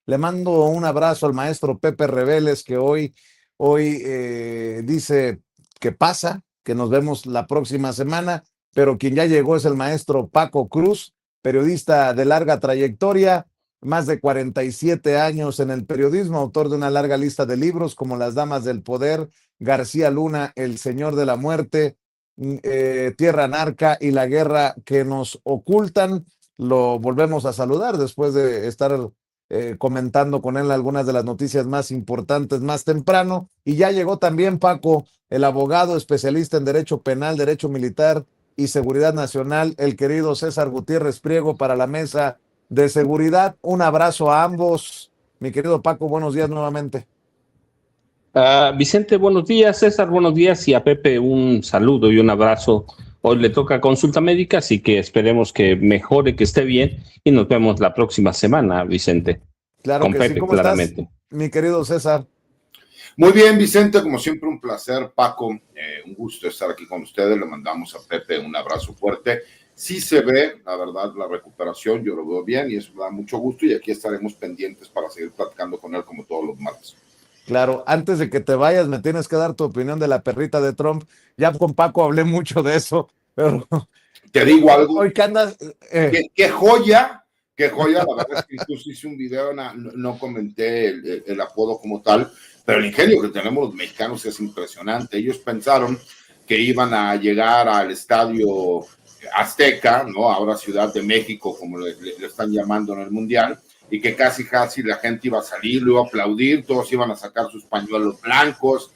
Le mando un abrazo al maestro Pepe Reveles, que hoy dice que pasa, que nos vemos la próxima semana, pero quien ya llegó es el maestro Paco Cruz, periodista de larga trayectoria, más de 47 años en el periodismo, autor de una larga lista de libros como Las Damas del Poder, García Luna, El Señor de la Muerte, Tierra Narca y La Guerra que nos ocultan. Lo volvemos a saludar después de estar comentando con él algunas de las noticias más importantes más temprano. Y ya llegó también Paco, el abogado especialista en Derecho Penal, Derecho Militar y Seguridad Nacional, el querido César Gutiérrez Priego, para la mesa de seguridad. Un abrazo a ambos. Mi querido Paco, buenos días nuevamente. Vicente, buenos días. César, buenos días. Y a Pepe un saludo y un abrazo. Hoy le toca consulta médica, así que esperemos que mejore, que esté bien y nos vemos la próxima semana, Vicente. Claro con que Pepe, sí. ¿Cómo claramente. estás, mi querido César? Muy bien, Vicente, como siempre un placer. Paco, un gusto estar aquí con ustedes. Le mandamos a Pepe un abrazo fuerte. Sí se ve, la verdad, la recuperación, yo lo veo bien y eso me da mucho gusto y aquí estaremos pendientes para seguir platicando con él como todos los martes. Claro, antes de que te vayas, me tienes que dar tu opinión de la perrita de Trump. Ya con Paco hablé mucho de eso, pero te digo algo. Hoy que andas. Qué joya, qué joya. La verdad es que incluso hice un video, no comenté el apodo como tal, pero el ingenio que tenemos los mexicanos es impresionante. Ellos pensaron que iban a llegar al estadio Azteca, ¿no? Ahora Ciudad de México, como le están llamando en el Mundial, y que casi la gente iba a salir, lo iba a aplaudir, todos iban a sacar sus pañuelos blancos.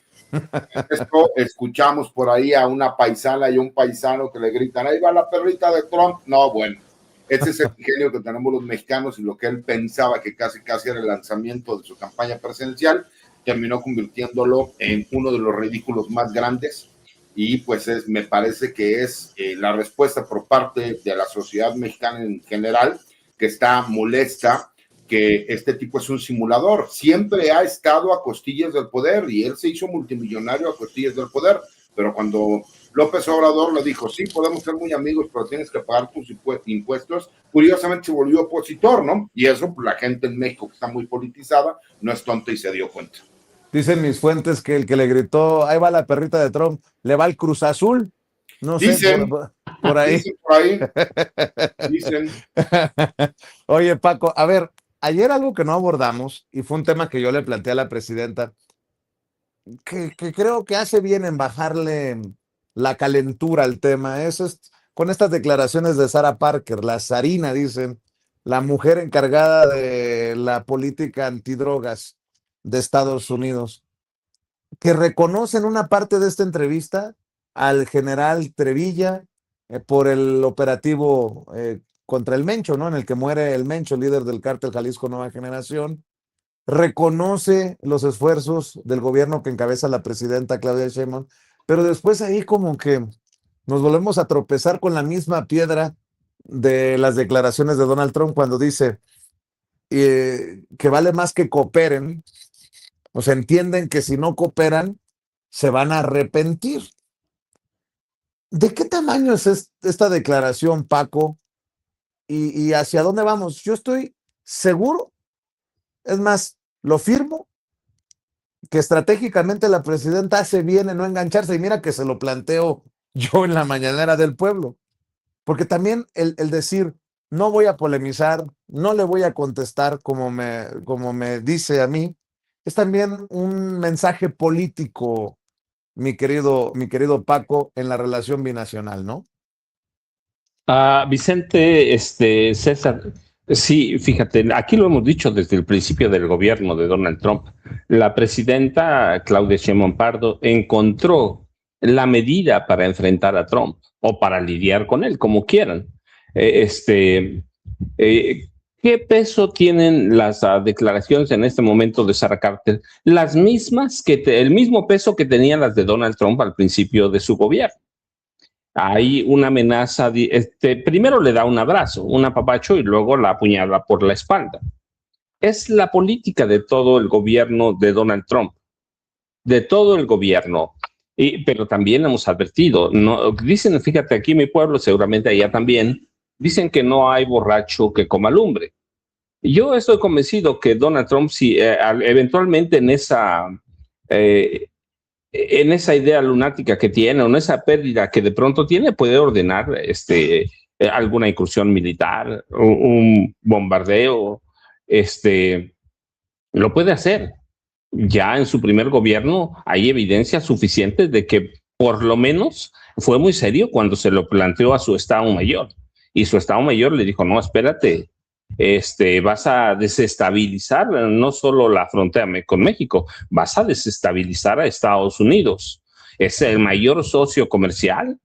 Esto, escuchamos por ahí a una paisana y un paisano que le gritan, ahí va la perrita de Trump. No, bueno, ese es el ingenio que tenemos los mexicanos y lo que él pensaba que casi era el lanzamiento de su campaña presidencial, terminó convirtiéndolo en uno de los ridículos más grandes. Y pues me parece que es la respuesta por parte de la sociedad mexicana en general, que está molesta que este tipo es un simulador. Siempre ha estado a costillas del poder y él se hizo multimillonario a costillas del poder, pero cuando López Obrador le dijo, sí, podemos ser muy amigos, pero tienes que pagar tus impuestos, curiosamente se volvió opositor, ¿no? Y eso, pues, la gente en México, que está muy politizada, no es tonta y se dio cuenta. Dicen mis fuentes que el que le gritó, ahí va la perrita de Trump, le va el Cruz Azul. No dicen, sé, por ahí. Dicen por ahí. Dicen. Oye, Paco, a ver, ayer algo que no abordamos, y fue un tema que yo le planteé a la presidenta, que creo que hace bien en bajarle la calentura al tema, es con estas declaraciones de Sarah Parker, la zarina, dicen, la mujer encargada de la política antidrogas de Estados Unidos, que reconoce en una parte de esta entrevista al general Trevilla por el operativo contra el Mencho, ¿no? En el que muere el Mencho, líder del cártel Jalisco Nueva Generación. Reconoce los esfuerzos del gobierno que encabeza la presidenta Claudia Sheinbaum, pero después ahí como que nos volvemos a tropezar con la misma piedra de las declaraciones de Donald Trump cuando dice que vale más que cooperen, o sea, entienden que si no cooperan se van a arrepentir. ¿De qué tamaño es esta declaración, Paco? ¿Y hacia dónde vamos? Yo estoy seguro, es más, lo firmo, que estratégicamente la presidenta hace bien en no engancharse, y mira que se lo planteo yo en la mañanera del pueblo, porque también el decir, no voy a polemizar, no le voy a contestar como me dice a mí, es también un mensaje político, mi querido Paco, en la relación binacional, ¿no? Vicente, César, sí, fíjate, aquí lo hemos dicho desde el principio del gobierno de Donald Trump. La presidenta Claudia Sheinbaum Pardo encontró la medida para enfrentar a Trump o para lidiar con él, como quieran. ¿Qué peso tienen las declaraciones en este momento de Sarah Parker? Las mismas el mismo peso que tenían las de Donald Trump al principio de su gobierno. Hay una amenaza, primero le da un abrazo, un apapacho y luego la apuñala por la espalda. Es la política de todo el gobierno de Donald Trump, de todo el gobierno. Pero también hemos advertido, no, dicen, fíjate, aquí en mi pueblo, seguramente allá también, dicen que no hay borracho que coma lumbre. Yo estoy convencido que Donald Trump, si eventualmente en esa idea lunática que tiene, o en esa pérdida que de pronto tiene, puede ordenar alguna incursión militar, un bombardeo, lo puede hacer. Ya en su primer gobierno hay evidencias suficientes de que por lo menos fue muy serio cuando se lo planteó a su Estado Mayor. Y su Estado Mayor le dijo, no, espérate, vas a desestabilizar no solo la frontera con México, vas a desestabilizar a Estados Unidos. Es el mayor socio comercial.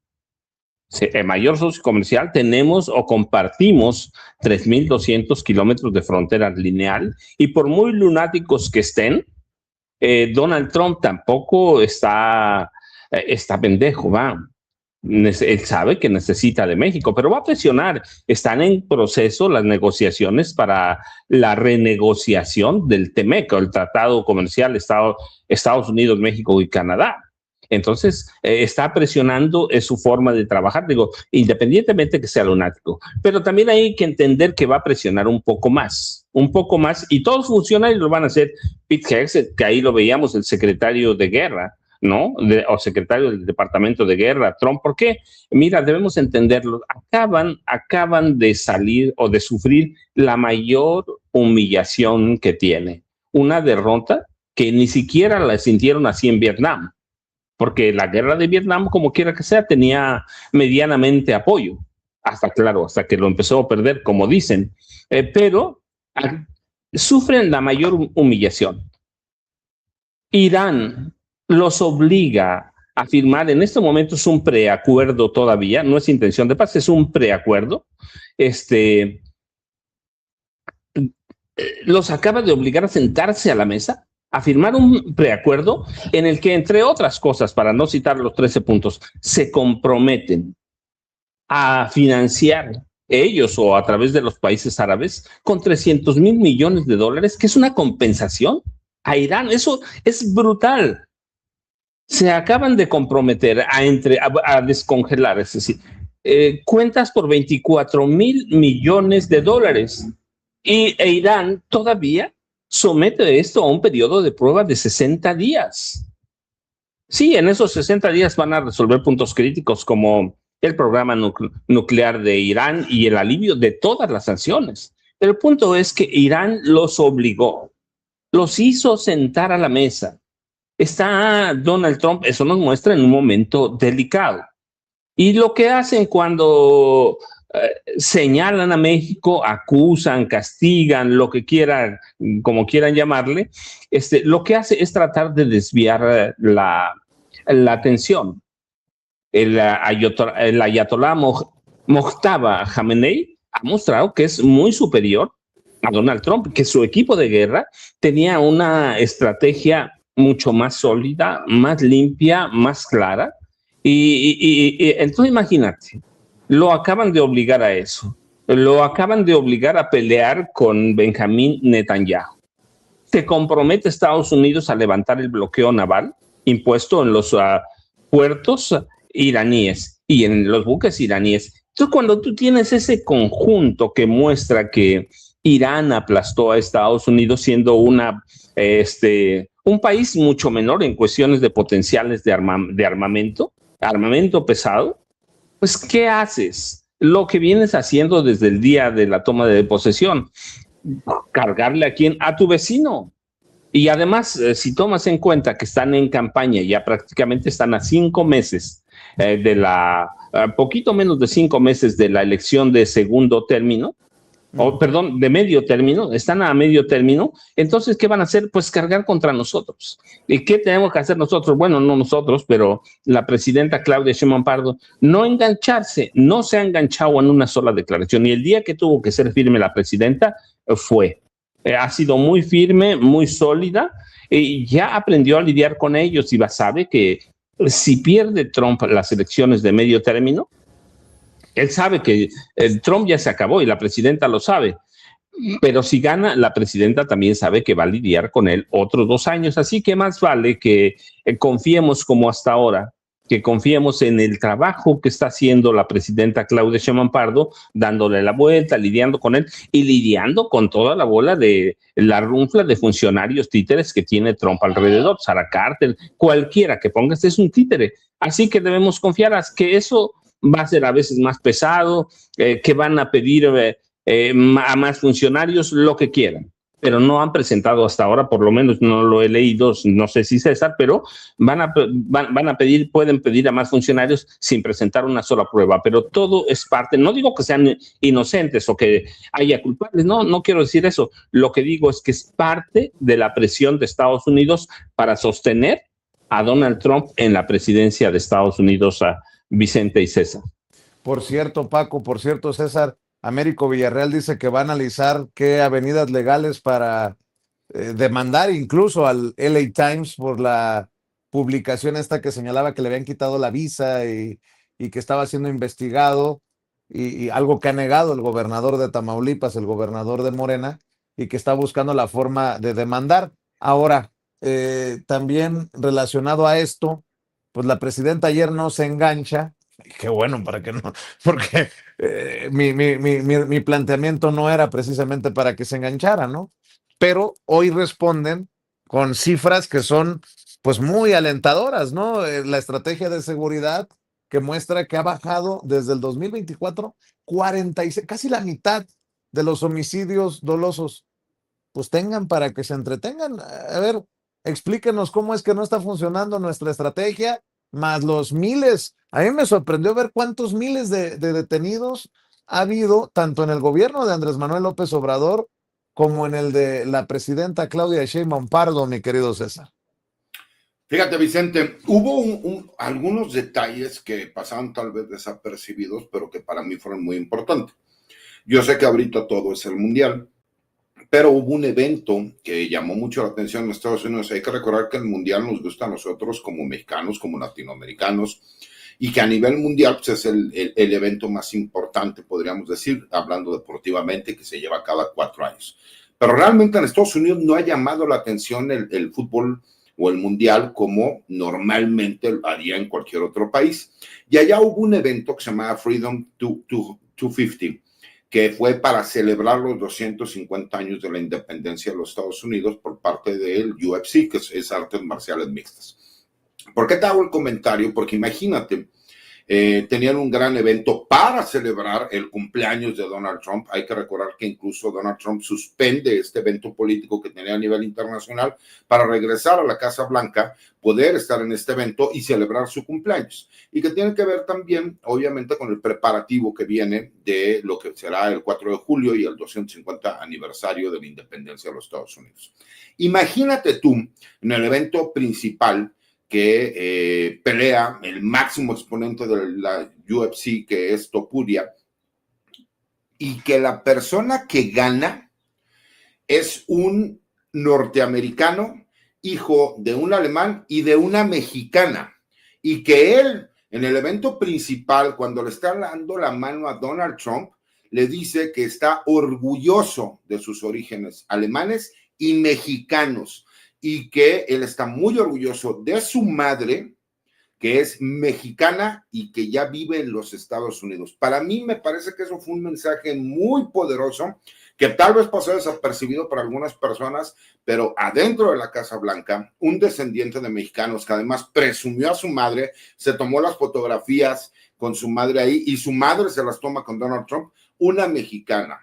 El mayor socio comercial, tenemos o compartimos 3.200 kilómetros de frontera lineal, y por muy lunáticos que estén, Donald Trump tampoco está pendejo, va. Él sabe que necesita de México, pero va a presionar. Están en proceso las negociaciones para la renegociación del TEMEC, el Tratado Comercial Estados Unidos, México y Canadá. Entonces, está presionando, es su forma de trabajar, digo, independientemente que sea lunático. Pero también hay que entender que va a presionar un poco más, y todos funcionan y lo van a hacer. Pete Hegseth, que ahí lo veíamos, el secretario de guerra, ¿no? O secretario del Departamento de Guerra, Trump. ¿Por qué? Mira, debemos entenderlo. Acaban de salir o de sufrir la mayor humillación que tiene. Una derrota que ni siquiera la sintieron así en Vietnam, porque la guerra de Vietnam, como quiera que sea, tenía medianamente apoyo, hasta que lo empezó a perder, como dicen, pero sufren la mayor humillación. Irán los obliga a firmar, en este momento es un preacuerdo todavía, no es intención de paz, es un preacuerdo. Los acaba de obligar a sentarse a la mesa, a firmar un preacuerdo en el que, entre otras cosas, para no citar los 13 puntos, se comprometen a financiar ellos o a través de los países árabes con $300 mil millones, que es una compensación a Irán. Eso es brutal. Se acaban de comprometer a descongelar, es decir, cuentas por $24 mil millones, e Irán todavía somete esto a un periodo de prueba de 60 días. Sí, en esos 60 días van a resolver puntos críticos como el programa nuclear de Irán y el alivio de todas las sanciones. Pero el punto es que Irán los obligó, los hizo sentar a la mesa. Está Donald Trump, eso nos muestra en un momento delicado. Y lo que hacen cuando señalan a México, acusan, castigan, lo que quieran, como quieran llamarle, lo que hace es tratar de desviar la atención. El ayatolá Mojtaba Khamenei ha mostrado que es muy superior a Donald Trump, que su equipo de guerra tenía una estrategia mucho más sólida, más limpia, más clara. Y entonces imagínate, lo acaban de obligar a eso. Lo acaban de obligar a pelear con Benjamín Netanyahu. Se compromete Estados Unidos a levantar el bloqueo naval impuesto en los puertos iraníes y en los buques iraníes. Entonces, cuando tú tienes ese conjunto que muestra que Irán aplastó a Estados Unidos siendo un país mucho menor en cuestiones de potenciales de armamento pesado, pues, ¿qué haces? Lo que vienes haciendo desde el día de la toma de posesión, cargarle a tu vecino. Y además, si tomas en cuenta que están en campaña, ya prácticamente están a 5 meses poquito menos de 5 meses de la elección de segundo término, de medio término, están a medio término. Entonces, ¿qué van a hacer? Pues cargar contra nosotros. ¿Y qué tenemos que hacer nosotros? Bueno, no nosotros, pero la presidenta Claudia Sheinbaum Pardo, no se ha enganchado en una sola declaración. Y el día que tuvo que ser firme la presidenta, ha sido muy firme, muy sólida, y ya aprendió a lidiar con ellos y sabe que si pierde Trump las elecciones de medio término, él sabe que el Trump ya se acabó y la presidenta lo sabe, pero si gana, la presidenta también sabe que va a lidiar con él otros 2 años, así que más vale que confiemos como hasta ahora que confiemos en el trabajo que está haciendo la presidenta Claudia Sheinbaum Pardo, dándole la vuelta, lidiando con él y lidiando con toda la bola de la runfla de funcionarios títeres que tiene Trump alrededor. Sarah Carter, cualquiera que pongas es un títere. Así que debemos confiar a que eso va a ser a veces más pesado, que van a pedir a más funcionarios, lo que quieran. Pero no han presentado hasta ahora, por lo menos no lo he leído, no sé si César, pero van a pedir, pueden pedir a más funcionarios sin presentar una sola prueba, pero todo es parte, no digo que sean inocentes o que haya culpables, no quiero decir eso, lo que digo es que es parte de la presión de Estados Unidos para sostener a Donald Trump en la presidencia de Estados Unidos, a Vicente y César. Por cierto, Paco, por cierto, César, Américo Villarreal dice que va a analizar qué avenidas legales para demandar incluso al LA Times por la publicación esta que señalaba que le habían quitado la visa y que estaba siendo investigado y algo que ha negado el gobernador de Tamaulipas, el gobernador de Morena, y que está buscando la forma de demandar. Ahora, también relacionado a esto, pues la presidenta ayer no se engancha. Qué bueno, para que no, porque mi planteamiento no era precisamente para que se enganchara, ¿no? Pero hoy responden con cifras que son pues muy alentadoras, ¿no? La estrategia de seguridad que muestra que ha bajado desde el 2024 46, casi la mitad de los homicidios dolosos. Pues tengan para que se entretengan. A ver, explíquenos cómo es que no está funcionando nuestra estrategia, más los miles. A mí me sorprendió ver cuántos miles de detenidos ha habido, tanto en el gobierno de Andrés Manuel López Obrador como en el de la presidenta Claudia Sheinbaum Pardo, mi querido César. Fíjate, Vicente, hubo algunos detalles que pasaron tal vez desapercibidos, pero que para mí fueron muy importantes. Yo sé que ahorita todo es el mundial, pero hubo un evento que llamó mucho la atención en Estados Unidos. Hay que recordar que el mundial nos gusta a nosotros como mexicanos, como latinoamericanos, y que a nivel mundial pues, es el evento más importante, podríamos decir, hablando deportivamente, que se lleva cada 4 años. Pero realmente en Estados Unidos no ha llamado la atención el fútbol o el mundial como normalmente haría en cualquier otro país. Y allá hubo un evento que se llamaba Freedom 250, que fue para celebrar los 250 años de la independencia de los Estados Unidos por parte del UFC, que es artes marciales mixtas. ¿Por qué te hago el comentario? Porque imagínate, tenían un gran evento para celebrar el cumpleaños de Donald Trump. Hay que recordar que incluso Donald Trump suspende este evento político que tenía a nivel internacional para regresar a la Casa Blanca, poder estar en este evento y celebrar su cumpleaños. Y que tiene que ver también, obviamente, con el preparativo que viene de lo que será el 4 de julio y el 250 aniversario de la independencia de los Estados Unidos. Imagínate tú, en el evento principal, que pelea el máximo exponente de la UFC, que es Topuria, y que la persona que gana es un norteamericano, hijo de un alemán y de una mexicana, y que él, en el evento principal, cuando le está dando la mano a Donald Trump, le dice que está orgulloso de sus orígenes alemanes y mexicanos, y que él está muy orgulloso de su madre, que es mexicana y que ya vive en los Estados Unidos. Para mí me parece que eso fue un mensaje muy poderoso, que tal vez pasó desapercibido para algunas personas, pero adentro de la Casa Blanca, un descendiente de mexicanos que además presumió a su madre, se tomó las fotografías con su madre ahí y su madre se las toma con Donald Trump, una mexicana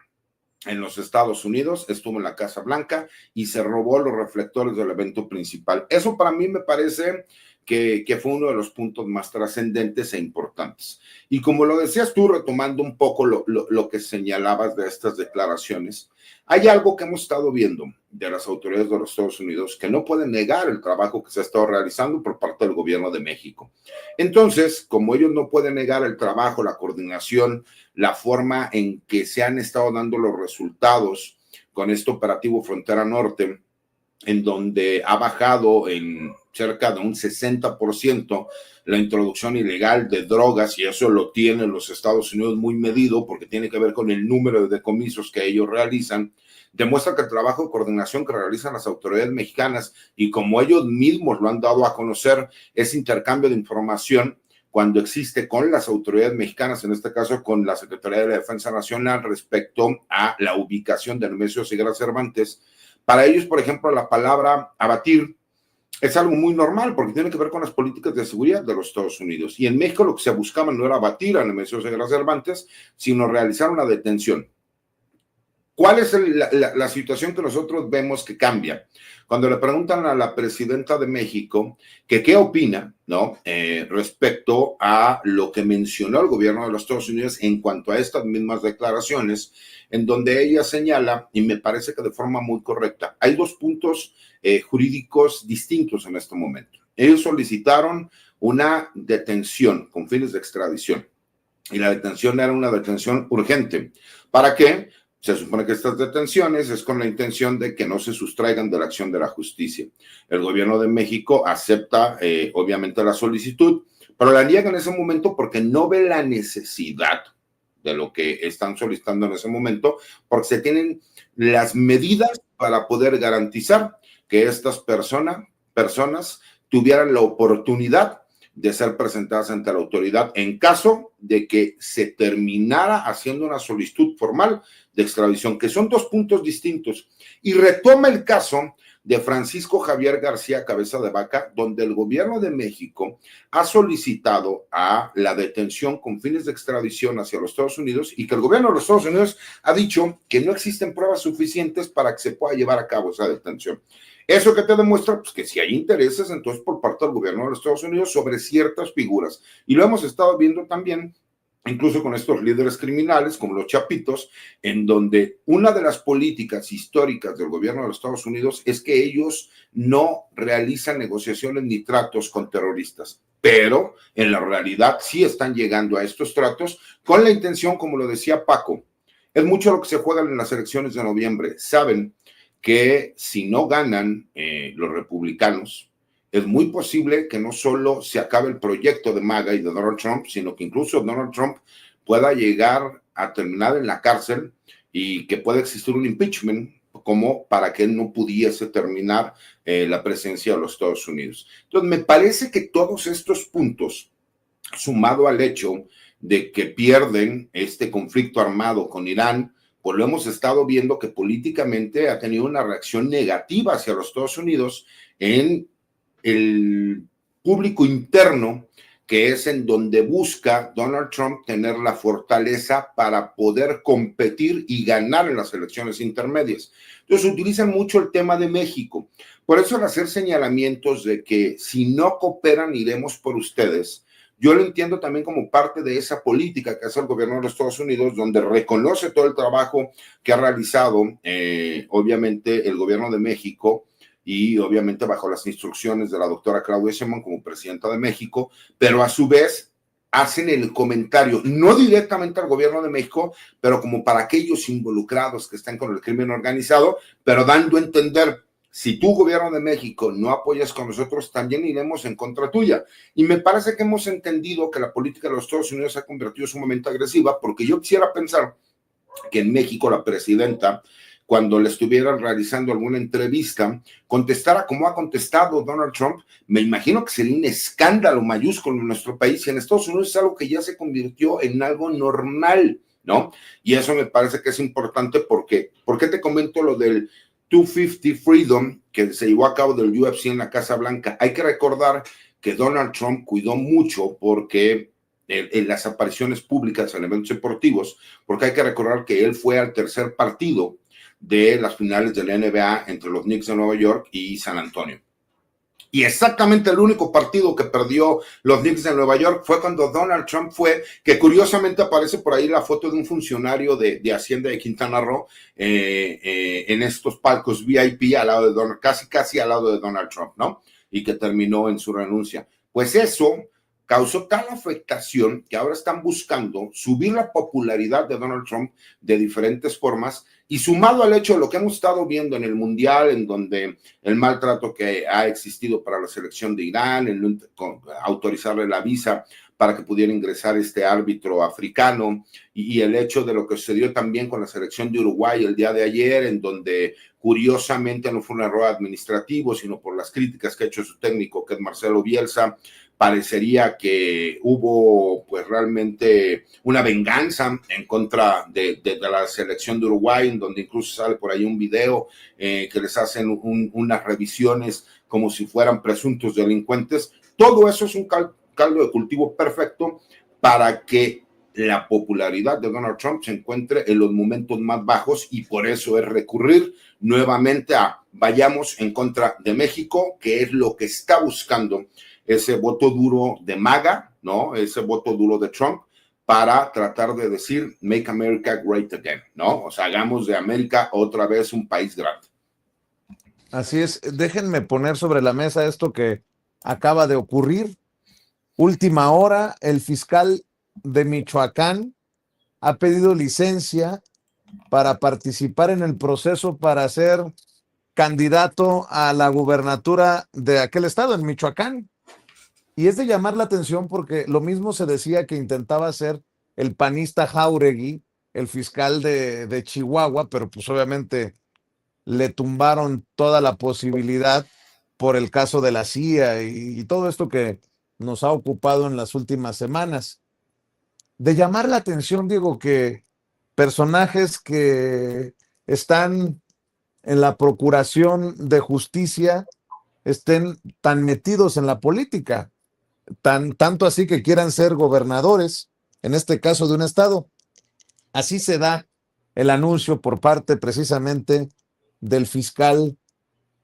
en los Estados Unidos, estuvo en la Casa Blanca y se robó los reflectores del evento principal. Eso para mí me parece que fue uno de los puntos más trascendentes e importantes. Y como lo decías tú, retomando un poco lo que señalabas de estas declaraciones, hay algo que hemos estado viendo de las autoridades de los Estados Unidos que no pueden negar el trabajo que se ha estado realizando por parte del gobierno de México. Entonces, como ellos no pueden negar el trabajo, la coordinación, la forma en que se han estado dando los resultados con este operativo Frontera Norte, en donde ha bajado en cerca de un 60% la introducción ilegal de drogas, y eso lo tienen los Estados Unidos muy medido porque tiene que ver con el número de decomisos que ellos realizan. demuestra que el trabajo de coordinación que realizan las autoridades mexicanas y como ellos mismos lo han dado a conocer, ese intercambio de información cuando existe con las autoridades mexicanas, en este caso con la Secretaría de la Defensa Nacional respecto a la ubicación de Nemesio Ceguera Cervantes. Para ellos, por ejemplo, la palabra abatir es algo muy normal porque tiene que ver con las políticas de seguridad de los Estados Unidos. Y en México lo que se buscaba no era abatir a Nemesio Ceguera Cervantes, sino realizar una detención. ¿Cuál es la situación que nosotros vemos que cambia? Cuando le preguntan a la presidenta de México que qué opina, ¿no? Respecto a lo que mencionó el gobierno de los Estados Unidos en cuanto a estas mismas declaraciones, en donde ella señala, y me parece que de forma muy correcta, hay dos puntos jurídicos distintos en este momento. Ellos solicitaron una detención con fines de extradición y la detención era una detención urgente. ¿Para qué? Se supone que estas detenciones es con la intención de que no se sustraigan de la acción de la justicia. El gobierno de México acepta, obviamente, la solicitud, pero la niega en ese momento porque no ve la necesidad de lo que están solicitando en ese momento, porque se tienen las medidas para poder garantizar que estas personas tuvieran la oportunidad de ser presentadas ante la autoridad en caso de que se terminara haciendo una solicitud formal de extradición, que son dos puntos distintos. Y retoma el caso de Francisco Javier García Cabeza de Vaca, donde el gobierno de México ha solicitado a la detención con fines de extradición hacia los Estados Unidos y que el gobierno de los Estados Unidos ha dicho que no existen pruebas suficientes para que se pueda llevar a cabo esa detención. ¿Eso que te demuestra? Pues que si hay intereses, entonces por parte del gobierno de los Estados Unidos sobre ciertas figuras. Y lo hemos estado viendo también, incluso con estos líderes criminales como los Chapitos, en donde una de las políticas históricas del gobierno de los Estados Unidos es que ellos no realizan negociaciones ni tratos con terroristas, pero en la realidad sí están llegando a estos tratos con la intención, como lo decía Paco, es mucho lo que se juega en las elecciones de noviembre. Saben que si no ganan los republicanos, es muy posible que no solo se acabe el proyecto de MAGA y de Donald Trump, sino que incluso Donald Trump pueda llegar a terminar en la cárcel y que pueda existir un impeachment como para que él no pudiese terminar la presidencia de los Estados Unidos. Entonces, me parece que todos estos puntos, sumado al hecho de que pierden este conflicto armado con Irán, pues lo hemos estado viendo que políticamente ha tenido una reacción negativa hacia los Estados Unidos en el público interno, que es en donde busca Donald Trump tener la fortaleza para poder competir y ganar en las elecciones intermedias. Entonces utilizan mucho el tema de México. Por eso al hacer señalamientos de que si no cooperan iremos por ustedes, yo lo entiendo también como parte de esa política que hace el gobierno de los Estados Unidos, donde reconoce todo el trabajo que ha realizado, obviamente, el gobierno de México y obviamente bajo las instrucciones de la doctora Claudia Sheinbaum como presidenta de México, pero a su vez hacen el comentario, no directamente al gobierno de México, pero como para aquellos involucrados que están con el crimen organizado, pero dando a entender, si tú, gobierno de México, no apoyas con nosotros, también iremos en contra tuya. Y me parece que hemos entendido que la política de los Estados Unidos se ha convertido sumamente agresiva, porque yo quisiera pensar que en México la presidenta, cuando le estuvieran realizando alguna entrevista, contestara como ha contestado Donald Trump. Me imagino que sería un escándalo mayúsculo en nuestro país, y en Estados Unidos es algo que ya se convirtió en algo normal, ¿no? Y eso me parece que es importante porque, ¿por qué te comento lo del 250 Freedom que se llevó a cabo del UFC en la Casa Blanca? Hay que recordar que Donald Trump cuidó mucho porque en las apariciones públicas en eventos deportivos, porque hay que recordar que él fue al tercer partido de las finales de la NBA entre los Knicks de Nueva York y San Antonio. Y exactamente el único partido que perdió los Knicks de Nueva York fue cuando Donald Trump fue, que curiosamente aparece por ahí la foto de un funcionario de Hacienda de Quintana Roo en estos palcos VIP al lado de Donald, casi al lado de Donald Trump, ¿no? Y que terminó en su renuncia. Pues eso causó tal afectación que ahora están buscando subir la popularidad de Donald Trump de diferentes formas, y sumado al hecho de lo que hemos estado viendo en el Mundial, en donde el maltrato que ha existido para la selección de Irán, el autorizarle la visa para que pudiera ingresar este árbitro africano, y el hecho de lo que sucedió también con la selección de Uruguay el día de ayer, en donde curiosamente no fue un error administrativo, sino por las críticas que ha hecho su técnico, que es Marcelo Bielsa. Parecería que hubo pues realmente una venganza en contra de la selección de Uruguay, en donde incluso sale por ahí un video que les hacen unas revisiones como si fueran presuntos delincuentes. Todo eso es un caldo de cultivo perfecto para que la popularidad de Donald Trump se encuentre en los momentos más bajos, y por eso es recurrir nuevamente a vayamos en contra de México, que es lo que está buscando ese voto duro de MAGA, ¿no? Ese voto duro de Trump, para tratar de decir Make America Great Again, ¿no? O sea, hagamos de América otra vez un país grande. Así es. Déjenme poner sobre la mesa esto que acaba de ocurrir. Última hora, el fiscal de Michoacán ha pedido licencia para participar en el proceso para ser candidato a la gubernatura de aquel estado, en Michoacán. Y es de llamar la atención porque lo mismo se decía que intentaba hacer el panista Jáuregui, el fiscal de Chihuahua, pero pues obviamente le tumbaron toda la posibilidad por el caso de la CIA y todo esto que nos ha ocupado en las últimas semanas. De llamar la atención, digo, que personajes que están en la procuración de justicia estén tan metidos en la política, tanto así que quieran ser gobernadores, en este caso de un estado. Así se da el anuncio por parte precisamente del fiscal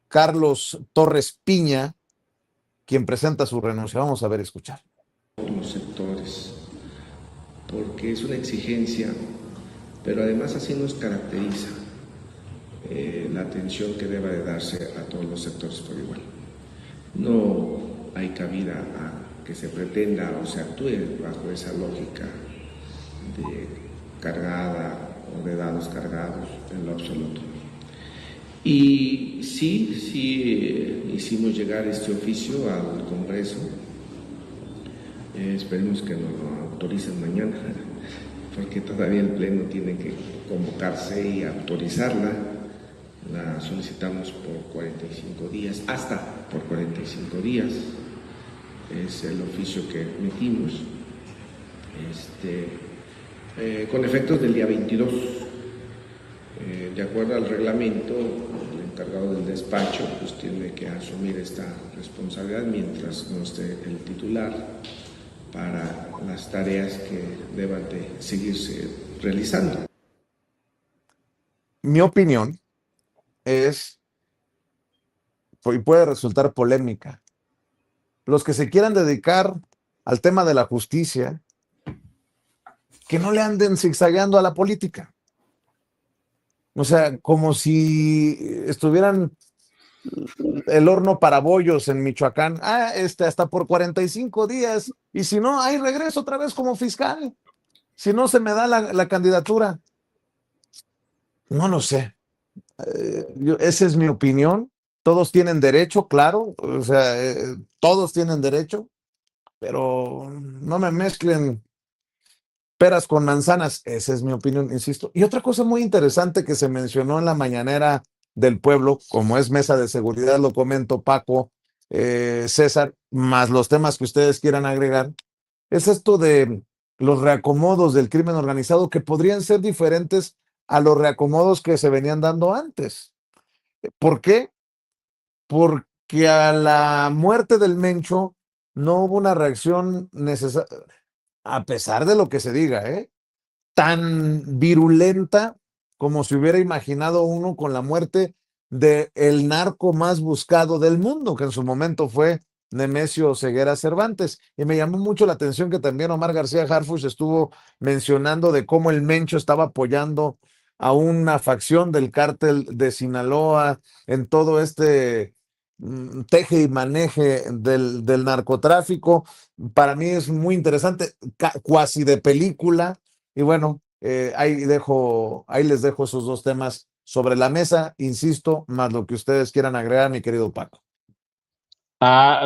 Carlos Torres Piña, quien presenta su renuncia. Vamos a ver, escuchar. Los sectores, porque es una exigencia, pero además así nos caracteriza la atención que deba de darse a todos los sectores por igual. No hay cabida a que se pretenda o se actúe bajo esa lógica de cargada o de dados cargados en lo absoluto. Y sí hicimos llegar este oficio al Congreso. Esperemos que nos lo autoricen mañana, porque todavía el Pleno tiene que convocarse y autorizarla. La solicitamos por 45 días, hasta por 45 días. Es el oficio que metimos, con efectos del día 22. De acuerdo al reglamento, el encargado del despacho pues tiene que asumir esta responsabilidad mientras no esté el titular, para las tareas que deban de seguirse realizando. Mi opinión es, y puede resultar polémica, los que se quieran dedicar al tema de la justicia, que no le anden zigzagueando a la política. O sea, como si estuvieran el horno para bollos en Michoacán. Hasta por 45 días. Y si no, ahí regreso otra vez como fiscal. Si no se me da la candidatura. No lo sé. Esa es mi opinión. Todos tienen derecho, claro. O sea, todos tienen derecho. Pero no me mezclen peras con manzanas. Esa es mi opinión, insisto. Y otra cosa muy interesante que se mencionó en la mañanera del pueblo, como es mesa de seguridad, lo comento, Paco, César, más los temas que ustedes quieran agregar, es esto de los reacomodos del crimen organizado, que podrían ser diferentes a los reacomodos que se venían dando antes. ¿Por qué? Porque a la muerte del Mencho no hubo una reacción necesaria, a pesar de lo que se diga, tan virulenta como se hubiera imaginado uno con la muerte del narco más buscado del mundo, que en su momento fue Nemesio Ceguera Cervantes. Y me llamó mucho la atención que también Omar García Harfuch estuvo mencionando de cómo el Mencho estaba apoyando a una facción del cártel de Sinaloa en todo este teje y maneje del narcotráfico. Para mí es muy interesante, cuasi de película. Y bueno, ahí les dejo esos dos temas sobre la mesa, insisto, más lo que ustedes quieran agregar, mi querido Paco.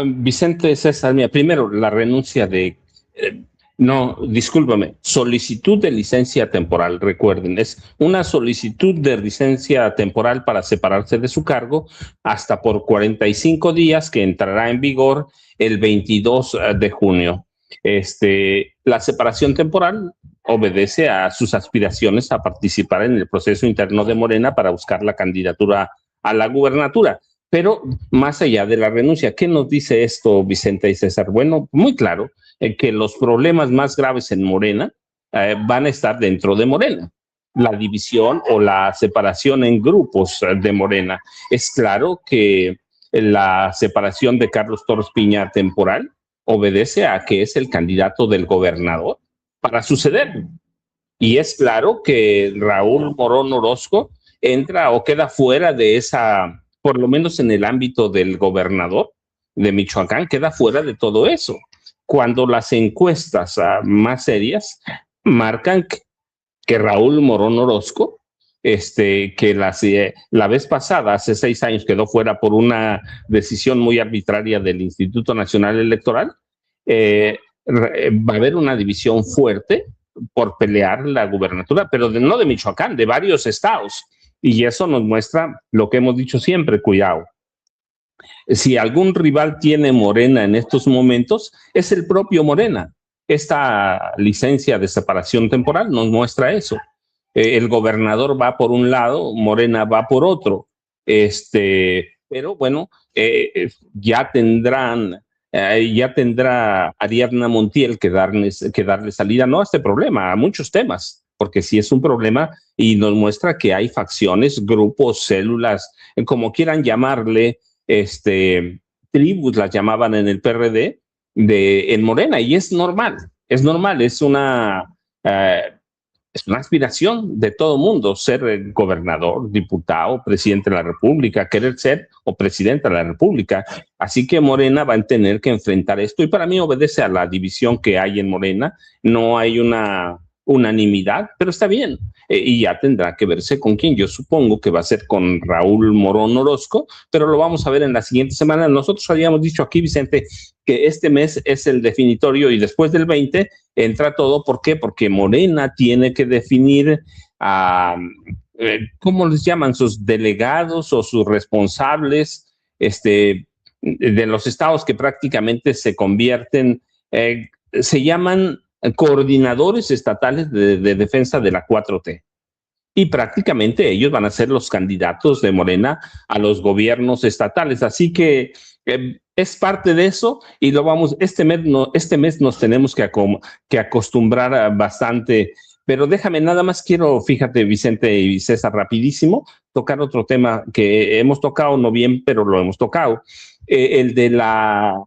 Vicente, César, mira, primero la renuncia de No, discúlpame, solicitud de licencia temporal, recuerden, es una solicitud de licencia temporal para separarse de su cargo hasta por 45 días que entrará en vigor el 22 de junio. La separación temporal obedece a sus aspiraciones a participar en el proceso interno de Morena para buscar la candidatura a la gubernatura. Pero más allá de la renuncia, ¿qué nos dice esto, Vicente y César? Bueno, muy claro, que los problemas más graves en Morena van a estar dentro de Morena. La división o la separación en grupos de Morena. Es claro que la separación de Carlos Torres Piña temporal obedece a que es el candidato del gobernador para suceder. Y es claro que Raúl Morón Orozco entra o queda fuera de esa, por lo menos en el ámbito del gobernador de Michoacán, queda fuera de todo eso. Cuando las encuestas más serias marcan que Raúl Morón Orozco, que la vez pasada, hace 6 años, quedó fuera por una decisión muy arbitraria del Instituto Nacional Electoral, va a haber una división fuerte por pelear la gubernatura, pero no de Michoacán, de varios estados. Y eso nos muestra lo que hemos dicho siempre, cuidado. Si algún rival tiene Morena en estos momentos, es el propio Morena. Esta licencia de separación temporal nos muestra eso. El gobernador va por un lado, Morena va por otro. Pero bueno, ya tendrá Ariadna Montiel que darle salida, no a este problema, a muchos temas, porque sí es un problema y nos muestra que hay facciones, grupos, células, como quieran llamarle, tribus las llamaban en el PRD, en Morena, y es normal, es una aspiración de todo mundo ser gobernador, diputado, presidente de la República, querer ser o presidente de la República. Así que Morena va a tener que enfrentar esto y para mí obedece a la división que hay en Morena. No hay una unanimidad, pero está bien. Y ya tendrá que verse con quién. Yo supongo que va a ser con Raúl Morón Orozco, pero lo vamos a ver en la siguiente semana. Nosotros habíamos dicho aquí, Vicente, que este mes es el definitorio y después del 20 entra todo. ¿Por qué? Porque Morena tiene que definir ¿cómo les llaman? Sus delegados o sus responsables de los estados que prácticamente se convierten, se llaman coordinadores estatales de defensa de la 4T. Y prácticamente ellos van a ser los candidatos de Morena a los gobiernos estatales. Así que es parte de eso y lo vamos, este mes nos tenemos que acostumbrar bastante. Pero déjame, nada más quiero, fíjate, Vicente y César, rapidísimo, tocar otro tema que hemos tocado, no bien, pero lo hemos tocado. El de la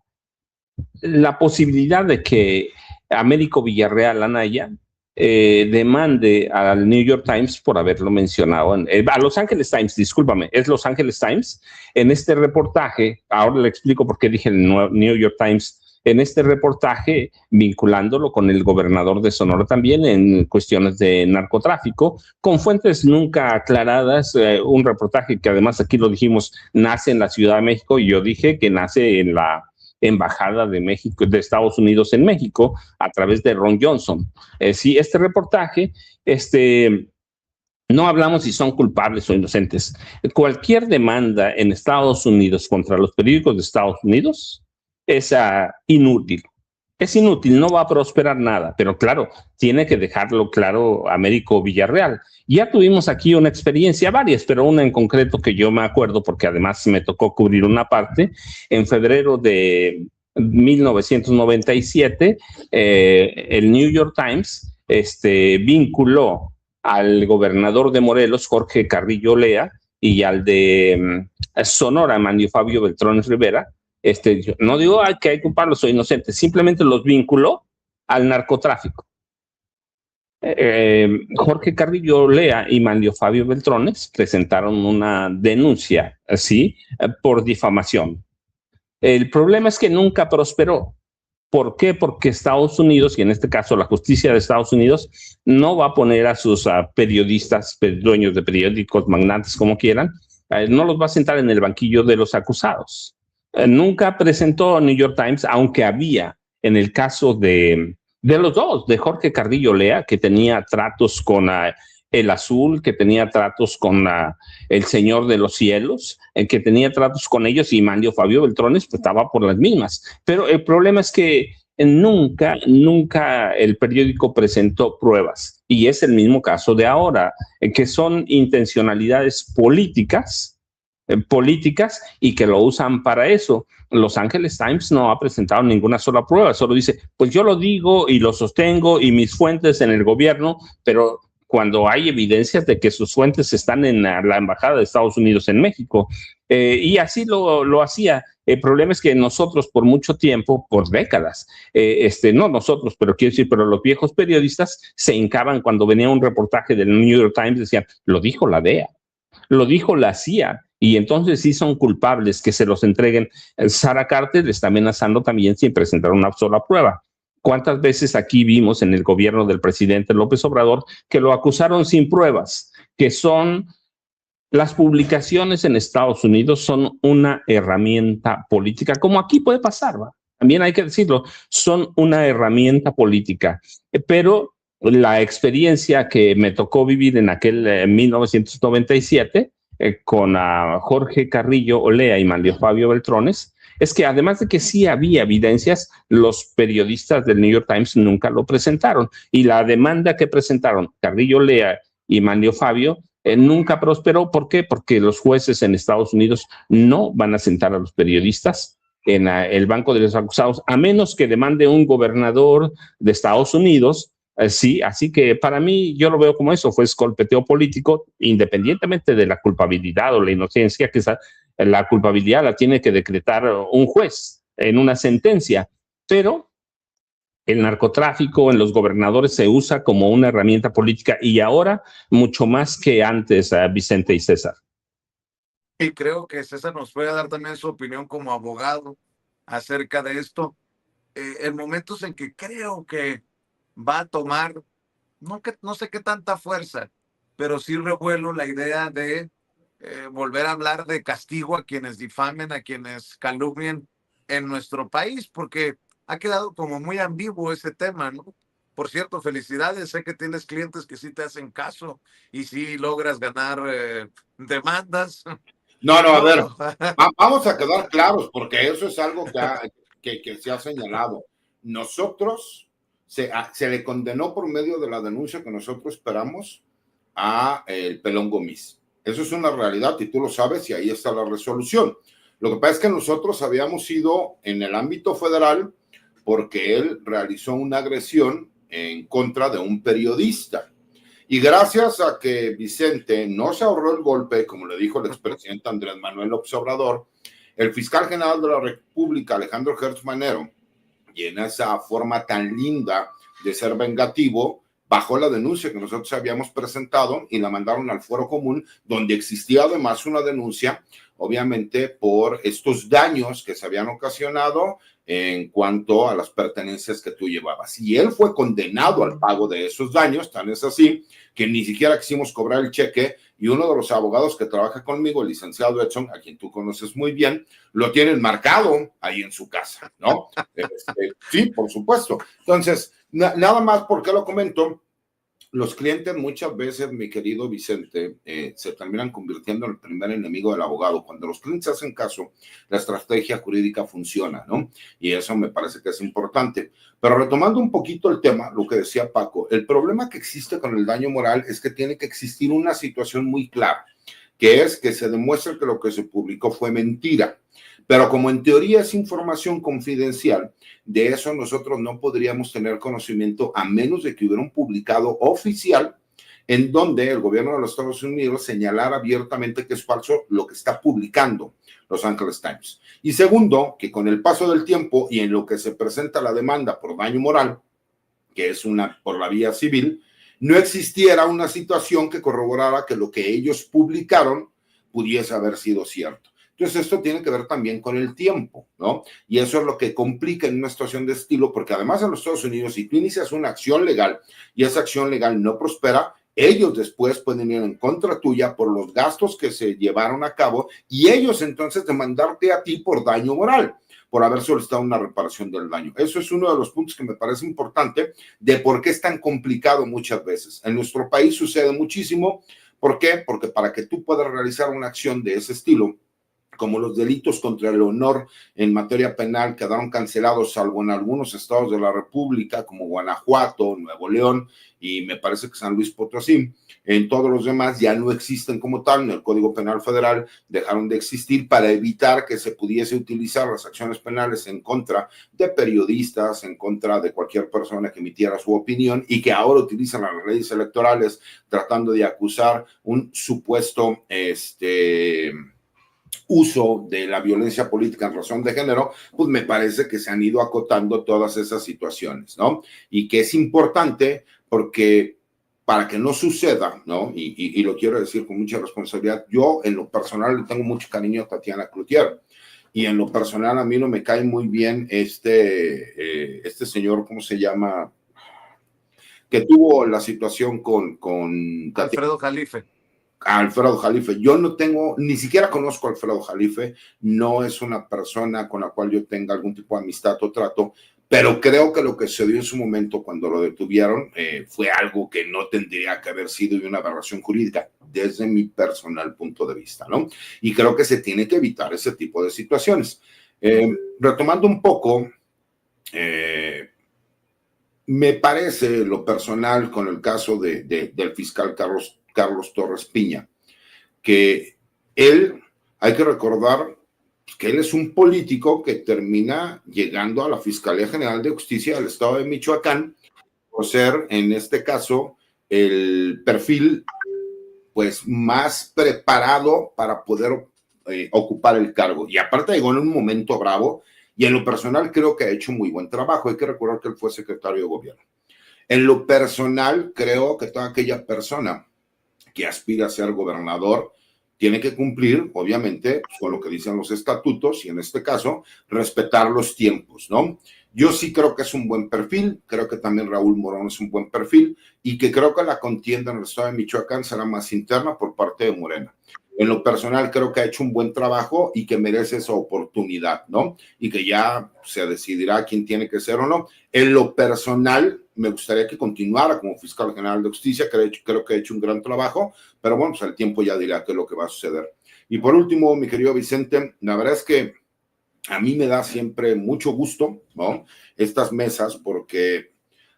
posibilidad de que Américo Villarreal Anaya demande al New York Times por haberlo mencionado, a Los Angeles Times, discúlpame, es Los Angeles Times, en este reportaje, ahora le explico por qué dije el New York Times, en este reportaje vinculándolo con el gobernador de Sonora también en cuestiones de narcotráfico, con fuentes nunca aclaradas, un reportaje que además aquí lo dijimos, nace en la Ciudad de México y yo dije que nace en la Embajada de México, de Estados Unidos en México, a través de Ron Johnson. Sí, este reportaje, no hablamos si son culpables o inocentes. Cualquier demanda en Estados Unidos contra los periódicos de Estados Unidos es inútil. Es inútil, no va a prosperar nada, pero claro, tiene que dejarlo claro Américo Villarreal. Ya tuvimos aquí una experiencia, varias, pero una en concreto que yo me acuerdo porque además me tocó cubrir una parte. En febrero de 1997, el New York Times vinculó al gobernador de Morelos, Jorge Carrillo Lea, y al de Sonora, Manlio Fabio Beltrones Rivera. No digo que hay culpables o inocentes, simplemente los vinculó al narcotráfico. Jorge Carrillo Lea y Manlio Fabio Beltrones presentaron una denuncia, ¿sí?, por difamación. El problema es que nunca prosperó. ¿Por qué? Porque Estados Unidos, y en este caso la justicia de Estados Unidos, no va a poner a sus periodistas, dueños de periódicos, magnates, como quieran, no los va a sentar en el banquillo de los acusados. Nunca presentó a New York Times, aunque había en el caso de los dos, de Jorge Carrillo Lea, que tenía tratos con el Azul, que tenía tratos con el Señor de los Cielos, que tenía tratos con ellos, y Manlio Fabio Beltrones pues, estaba por las mismas. Pero el problema es que nunca el periódico presentó pruebas, y es el mismo caso de ahora, que son intencionalidades políticas y que lo usan para eso. Los Angeles Times no ha presentado ninguna sola prueba, solo dice, pues yo lo digo y lo sostengo y mis fuentes en el gobierno, pero cuando hay evidencias de que sus fuentes están en la Embajada de Estados Unidos en México. Y así lo hacía. El problema es que nosotros por mucho tiempo, por décadas, no nosotros, pero quiero decir, pero los viejos periodistas se hincaban cuando venía un reportaje del New York Times, decían, lo dijo la DEA, lo dijo la CIA, y entonces sí son culpables que se los entreguen. Sara Carter le está amenazando también sin presentar una sola prueba. ¿Cuántas veces aquí vimos en el gobierno del presidente López Obrador que lo acusaron sin pruebas? Que son las publicaciones en Estados Unidos son una herramienta política, como aquí puede pasar, ¿va? También hay que decirlo, son una herramienta política, pero la experiencia que me tocó vivir en aquel 1997 con Jorge Carrillo Lea y Manlio Fabio Beltrones, es que además de que sí había evidencias, los periodistas del New York Times nunca lo presentaron, y la demanda que presentaron Carrillo Lea y Manlio Fabio nunca prosperó. ¿Por qué? Porque los jueces en Estados Unidos no van a sentar a los periodistas en el banco de los acusados, a menos que demande un gobernador de Estados Unidos. Sí, así que para mí yo lo veo como eso, fue golpeteo político, independientemente de la culpabilidad o la inocencia, que la culpabilidad la tiene que decretar un juez en una sentencia, pero el narcotráfico en los gobernadores se usa como una herramienta política, y ahora mucho más que antes, Vicente y César. Y creo que César nos puede dar también su opinión como abogado acerca de esto, en momentos en que creo que va a tomar, no sé qué tanta fuerza, pero sí revuelo la idea de volver a hablar de castigo a quienes difamen, a quienes calumnien en nuestro país, porque ha quedado como muy ambiguo ese tema, ¿no? Por cierto, felicidades, sé que tienes clientes que sí te hacen caso y sí logras ganar demandas. No, a ver, vamos a quedar claros, porque eso es algo que se ha señalado. Nosotros, se le condenó por medio de la denuncia que nosotros esperamos a el Pelón Gomis. Eso es una realidad y tú lo sabes, y ahí está la resolución. Lo que pasa es que nosotros habíamos ido en el ámbito federal porque él realizó una agresión en contra de un periodista. Y gracias a que Vicente no se ahorró el golpe, como le dijo el expresidente Andrés Manuel López Obrador, el fiscal general de la República, Alejandro Gertz Manero, y en esa forma tan linda de ser vengativo, bajó la denuncia que nosotros habíamos presentado y la mandaron al Foro Común, donde existía además una denuncia, obviamente, por estos daños que se habían ocasionado en cuanto a las pertenencias que tú llevabas. Y él fue condenado al pago de esos daños, tan es así que ni siquiera quisimos cobrar el cheque, y uno de los abogados que trabaja conmigo, el licenciado Edson, a quien tú conoces muy bien, lo tienen marcado ahí en su casa, ¿no? Sí, por supuesto. Entonces, nada más, porque lo comento, los clientes muchas veces, mi querido Vicente, se terminan convirtiendo en el primer enemigo del abogado. Cuando los clientes hacen caso, la estrategia jurídica funciona, ¿no? Y eso me parece que es importante. Pero retomando un poquito el tema, lo que decía Paco, el problema que existe con el daño moral es que tiene que existir una situación muy clara, que es que se demuestre que lo que se publicó fue mentira. Pero como en teoría es información confidencial, de eso nosotros no podríamos tener conocimiento a menos de que hubiera un publicado oficial en donde el gobierno de los Estados Unidos señalara abiertamente que es falso lo que está publicando Los Angeles Times. Y segundo, que con el paso del tiempo y en lo que se presenta la demanda por daño moral, que es por la vía civil, no existiera una situación que corroborara que lo que ellos publicaron pudiese haber sido cierto. Entonces, esto tiene que ver también con el tiempo, ¿no? Y eso es lo que complica en una situación de estilo, porque además en los Estados Unidos, si tú inicias una acción legal y esa acción legal no prospera, ellos después pueden ir en contra tuya por los gastos que se llevaron a cabo y ellos entonces demandarte a ti por daño moral. por haber solicitado una reparación del daño. Eso es uno de los puntos que me parece importante de por qué es tan complicado muchas veces. En nuestro país sucede muchísimo. ¿Por qué? Porque para que tú puedas realizar una acción de ese estilo, como los delitos contra el honor en materia penal quedaron cancelados, salvo en algunos estados de la República, como Guanajuato, Nuevo León y me parece que San Luis Potosí. En todos los demás ya no existen como tal, en el Código Penal Federal dejaron de existir para evitar que se pudiese utilizar las acciones penales en contra de periodistas, en contra de cualquier persona que emitiera su opinión y que ahora utilizan las leyes electorales tratando de acusar un supuesto uso de la violencia política en razón de género, pues me parece que se han ido acotando todas esas situaciones, ¿no? Y que es importante porque para que no suceda, ¿no? Y lo quiero decir con mucha responsabilidad, yo en lo personal le tengo mucho cariño a Tatiana Cloutier, y en lo personal a mí no me cae muy bien este señor, ¿cómo se llama? Que tuvo la situación con Alfredo Jalife. Alfredo Jalife. Yo no tengo, ni siquiera conozco a Alfredo Jalife, no es una persona con la cual yo tenga algún tipo de amistad o trato, pero creo que lo que se dio en su momento cuando lo detuvieron fue algo que no tendría que haber sido una aberración jurídica, desde mi personal punto de vista, ¿no? Y creo que se tiene que evitar ese tipo de situaciones. Retomando un poco, me parece lo personal con el caso del fiscal Carlos Torres Piña, que él, hay que recordar que él es un político que termina llegando a la Fiscalía General de Justicia del Estado de Michoacán por ser, en este caso, el perfil pues más preparado para poder ocupar el cargo. Y aparte llegó en un momento bravo y en lo personal creo que ha hecho muy buen trabajo. Hay que recordar que él fue secretario de gobierno. En lo personal creo que toda aquella persona que aspira a ser gobernador tiene que cumplir, obviamente, con lo que dicen los estatutos y en este caso, respetar los tiempos, ¿no? Yo sí creo que es un buen perfil, creo que también Raúl Morón es un buen perfil y que creo que la contienda en el estado de Michoacán será más interna por parte de Morena. En lo personal creo que ha hecho un buen trabajo y que merece esa oportunidad, ¿no? Y que ya se decidirá quién tiene que ser o no. En lo personal, me gustaría que continuara como fiscal general de justicia, creo que ha hecho un gran trabajo, pero bueno, pues el tiempo ya dirá qué es lo que va a suceder. Y por último, mi querido Vicente, la verdad es que a mí me da siempre mucho gusto, ¿no? Estas mesas, porque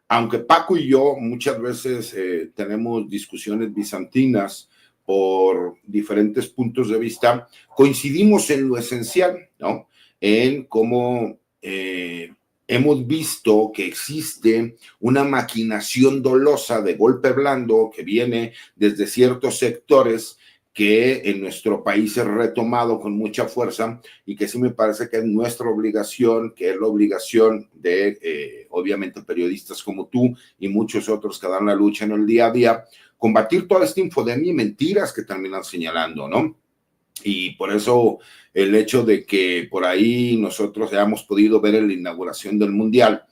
aunque Paco y yo muchas veces tenemos discusiones bizantinas por diferentes puntos de vista, coincidimos en lo esencial, ¿no? En cómo hemos visto que existe una maquinación dolosa de golpe blando que viene desde ciertos sectores que en nuestro país es retomado con mucha fuerza y que sí me parece que es nuestra obligación, que es la obligación de, obviamente, periodistas como tú y muchos otros que dan la lucha en el día a día, combatir toda esta infodemia y mentiras que terminan señalando, ¿no? Y por eso el hecho de que por ahí nosotros hayamos podido ver en la inauguración del Mundial,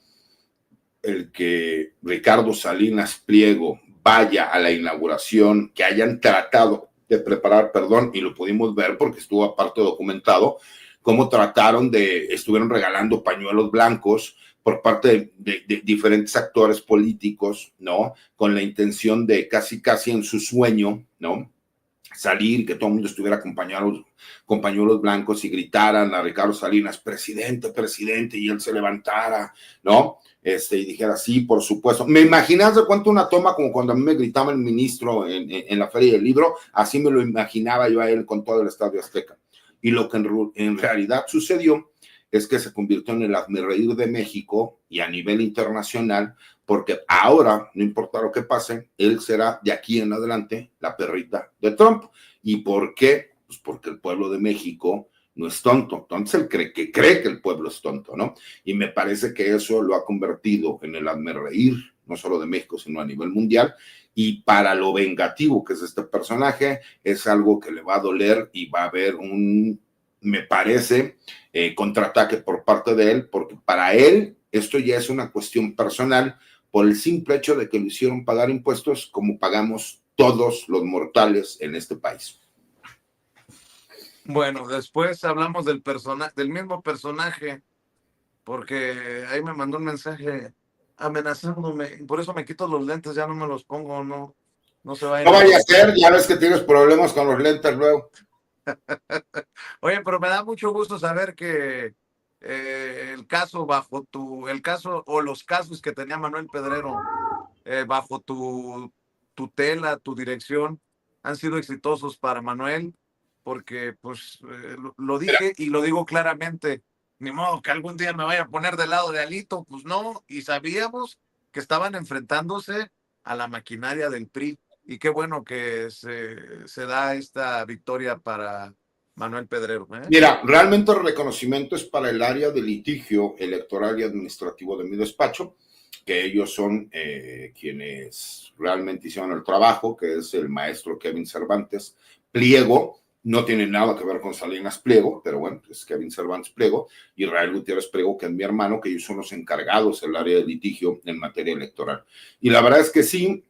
el que Ricardo Salinas Pliego vaya a la inauguración, que hayan tratado de preparar, y lo pudimos ver porque estuvo aparte documentado, cómo estuvieron regalando pañuelos blancos por parte de diferentes actores políticos, ¿no? Con la intención de casi en su sueño, ¿no? Salir, que todo el mundo estuviera con pañuelos blancos y gritaran a Ricardo Salinas, presidente, presidente, y él se levantara, ¿no? Y dijera, sí, por supuesto. Me imaginas de cuánto una toma como cuando a mí me gritaba el ministro en la Feria del Libro, así me lo imaginaba yo a él con todo el Estadio Azteca. Y lo que en realidad sucedió es que se convirtió en el hazmerreír de México y a nivel internacional, porque ahora, no importa lo que pase, él será de aquí en adelante la perrita de Trump. ¿Y por qué? Pues porque el pueblo de México no es tonto, entonces él cree que el pueblo es tonto, ¿no? Y me parece que eso lo ha convertido en el hazmerreír, no solo de México, sino a nivel mundial, y para lo vengativo que es este personaje, es algo que le va a doler y va a haber me parece, contraataque por parte de él, porque para él esto ya es una cuestión personal por el simple hecho de que lo hicieron pagar impuestos como pagamos todos los mortales en este país. Bueno, después hablamos del del mismo personaje, porque ahí me mandó un mensaje amenazándome, y por eso me quito los lentes, ya no me los pongo, no se vayan No a vaya a ser, preocupar. ya ves que tienes problemas con los lentes luego. Oye, pero me da mucho gusto saber que el caso o los casos que tenía Manuel Pedrero bajo tu tutela, tu dirección, han sido exitosos para Manuel, porque pues lo Mira, dije y lo digo claramente, ni modo que algún día me vaya a poner del lado de Alito, pues no, y sabíamos que estaban enfrentándose a la maquinaria del PRI, y qué bueno que se da esta victoria para Manuel Pedrero, ¿eh? mira, realmente el reconocimiento es para el área de litigio electoral y administrativo de mi despacho, que ellos son quienes realmente hicieron el trabajo, que es el maestro Kevin Cervantes Pliego. No tiene nada que ver con Salinas Pliego, pero bueno, es Kevin Cervantes Pliego y Israel Gutiérrez Pliego, que es mi hermano, que ellos son los encargados del área de litigio en materia electoral. Y la verdad es que sí,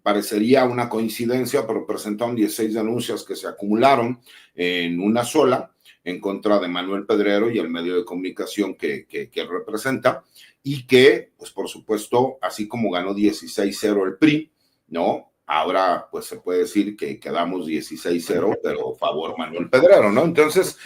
parecería una coincidencia, pero presentaron 16 denuncias que se acumularon en una sola en contra de Manuel Pedrero y el medio de comunicación que representa, y que, pues por supuesto, así como ganó 16-0 el PRI, ¿no? Ahora, pues se puede decir que quedamos 16-0, pero favor Manuel Pedrero, ¿no? Entonces,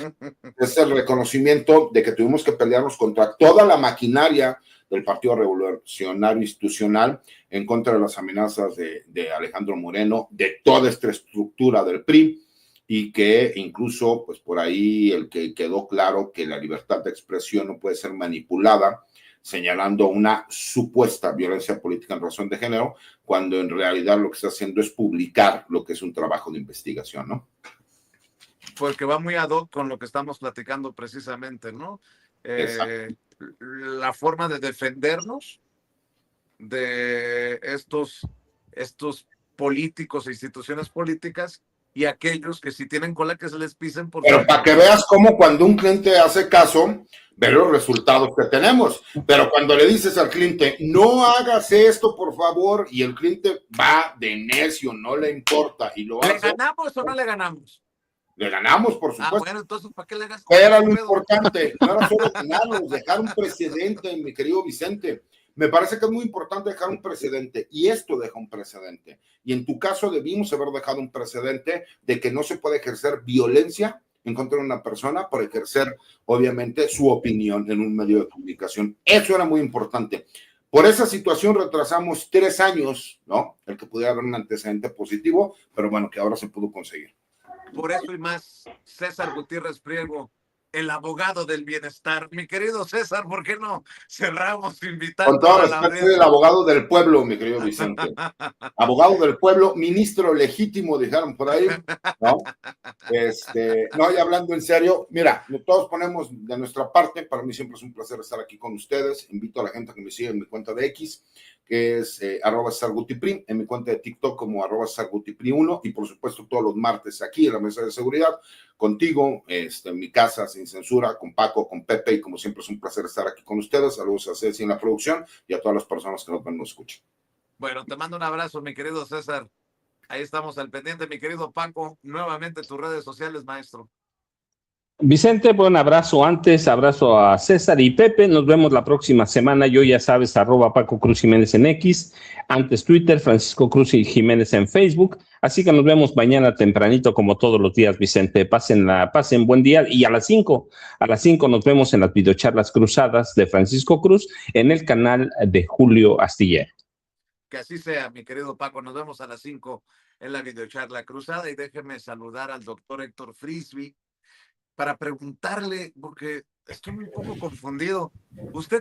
es el reconocimiento de que tuvimos que pelearnos contra toda la maquinaria del Partido Revolucionario Institucional en contra de las amenazas de Alejandro Moreno, de toda esta estructura del PRI, y que incluso, pues por ahí el que quedó claro que la libertad de expresión no puede ser manipulada, señalando una supuesta violencia política en razón de género, cuando en realidad lo que está haciendo es publicar lo que es un trabajo de investigación, ¿no? Porque va muy ad hoc con lo que estamos platicando precisamente, ¿no? Exacto. La forma de defendernos de estos políticos e instituciones políticas y aquellos que si tienen cola que se les pisen por Pero para que veas cómo cuando un cliente hace caso, ve los resultados que tenemos. Pero cuando le dices al cliente, no hagas esto, por favor, y el cliente va de necio, no le importa y lo ¿Le hace, ganamos o no le ganamos? le ganamos, por Ah, supuesto. bueno, entonces, ¿para qué le gastas? ¿Qué era lo importante? No era solo ganarnos, dejar un precedente, mi querido Vicente. Me parece que es muy importante dejar un precedente, y esto deja un precedente. Y en tu caso debimos haber dejado un precedente de que no se puede ejercer violencia en contra de una persona por ejercer, obviamente, su opinión en un medio de comunicación. Eso era muy importante. Por esa situación retrasamos 3 años, ¿no? El que pudiera haber un antecedente positivo, pero bueno, que ahora se pudo conseguir. Por eso y más, César Gutiérrez Priego, el abogado del bienestar. Mi querido César, ¿por qué no cerramos Con invitándolo todo a la respeto, soy el audiencia? abogado del pueblo, mi querido Vicente. Abogado del pueblo, ministro legítimo, dijeron por ahí, ¿no? No, y hablando en serio, mira, todos ponemos de nuestra parte. Para mí siempre es un placer estar aquí con ustedes. Invito a la gente a que me siga en mi cuenta de X, que es @sargutipri, en mi cuenta de TikTok como @sargutipri1, y por supuesto todos los martes aquí en la mesa de seguridad, contigo, en mi casa, sin censura, con Paco, con Pepe, y como siempre es un placer estar aquí con ustedes. Saludos a Ceci en la producción y a todas las personas que nos ven y nos escuchan. Bueno, te mando un abrazo, mi querido César. Ahí estamos al pendiente, mi querido Paco. Nuevamente tus redes sociales, maestro. Vicente, buen abrazo antes, abrazo a César y Pepe, nos vemos la próxima semana. Yo ya sabes, @Paco Cruz Jiménez en X, antes Twitter, Francisco Cruz y Jiménez en Facebook. Así que nos vemos mañana tempranito como todos los días, Vicente. Pasen buen día, y a las 5 nos vemos en las videocharlas cruzadas de Francisco Cruz en el canal de Julio Astillero. Que así sea, mi querido Paco. Nos vemos a las 5 en la videocharla cruzada, y déjeme saludar al doctor Héctor Frisby para preguntarle, porque estoy un poco confundido. ¿Usted